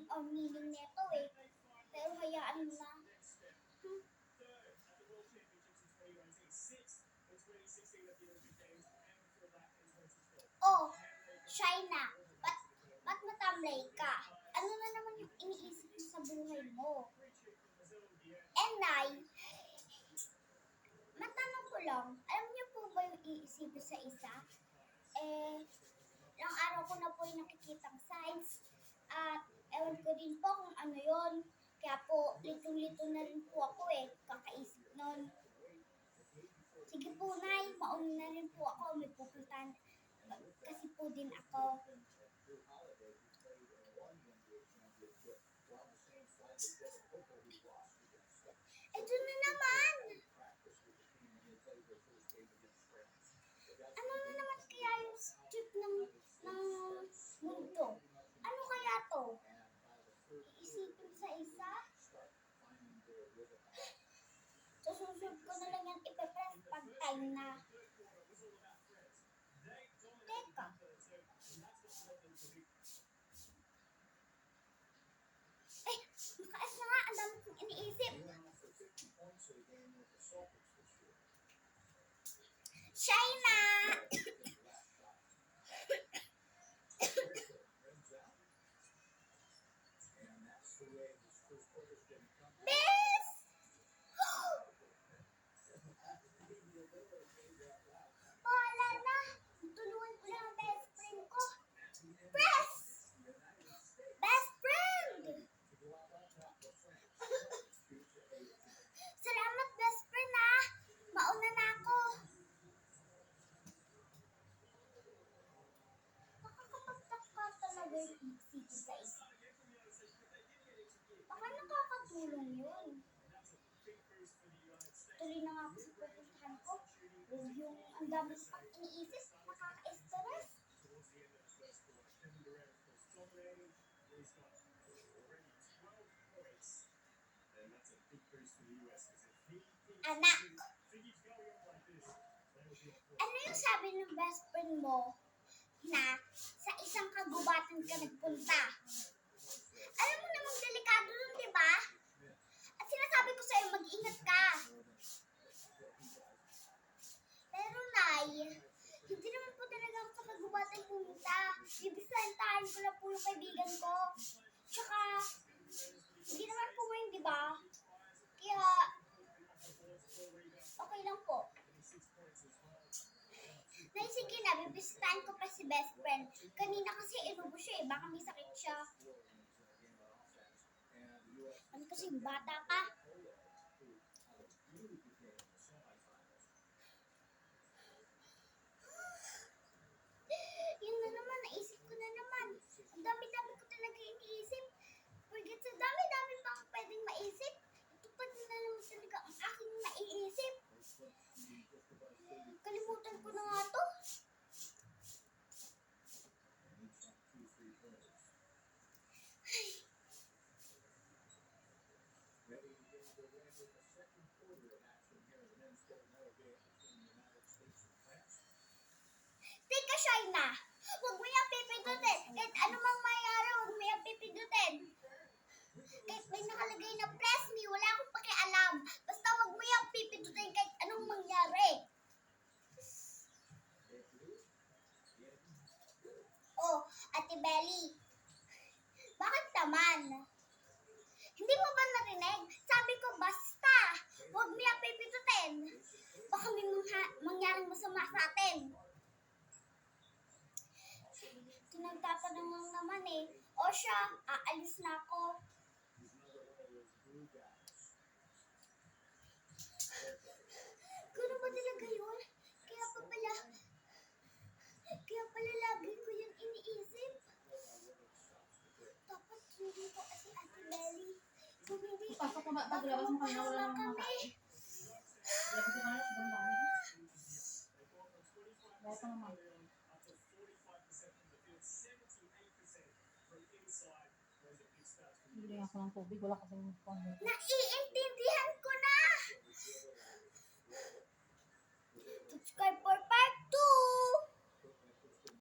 meaning nito eh. Pero hayaan mo na. Oh, China, ba't matamlay ka? Ano na naman yung iniisip mo sa buhay mo? And Nay, matanong ko lang, alam niyo po ba yung iisipin sa isa? Ilang araw ko na po yung nakikitang signs at ewan ko din po kung ano yon. Kaya po, litong-lito na rin po ako kakaisip nun. Sige po, Nay, mauna na rin po ako, may pupuntahan kasi po din ako. Ito na naman! Ano na naman kaya yung strip ng mundo? Ano kaya to? Iisipin sa isa? Susunod ko na lang yan ipe-press pag time na. Teka. Makaas na nga, ang dami kong iniisip. China! Bes! Wala na! Tulungan ko lang ang best friend ko. Press! Best friend! Salamat, best friend ah! Mauna na ako. Nakakapagtaka talaga yung isip sa isa. Baka nakakatulong yun. Tuloy na nga ako sa pupuntahan ko. Yung ang dami ko pang iniisip, nakaka-stress. Anak, ano yung sabi ng best friend mo na sa isang kagubatan ka nagpunta? Alam mo namang delikado nun, di ba? At sinasabi ko sa'yo, mag-ingat ka. Pero Nay, hindi naman po talaga ako sa kagubatan pumunta. Ibisentahan ko lang po yung kaibigan ko. Tsaka, hindi naman po ngayon, di ba? Kaya, okay lang po. Nay, sige na, bibisitahin ko pa si best friend. Kanina kasi inubo siya baka may sakit siya. Ano kasi bata ka? Yun na naman, naisip ko na naman. Ang dami-dami ko talaga iniisip. Forget sa dami-dami pa akong pwedeng maisip. Ito pa din na naman talaga ang aking naiisip. Kalimutan ko na nga to. Teka, China! Huwag mo yung pipindutin. Kahit anumang mayroon, huwag mo yung pipindutin. Kahit may nakalagay na press me, wala akong pakialam. Basta huwag mo yung pipindutin kahit anong mangyari. Oh, Ate Belly. Bakit naman? Hindi mo ba narinig? Sabi ko, basta. Huwag mo yung pipindutin. Baka may mangyaring masama sa atin. Nagtatanong lang naman O siya, aalis na ako. Gano'n ba talaga yun? Kaya pala lagi ko yung iniisip. Dapat hindi ko kasi Ate Belly. Kung hindi, paglabas mo kanina wala nang kami. Wala pa naman. Bili ako ng tubig, wala kasing pang. Naiintindihan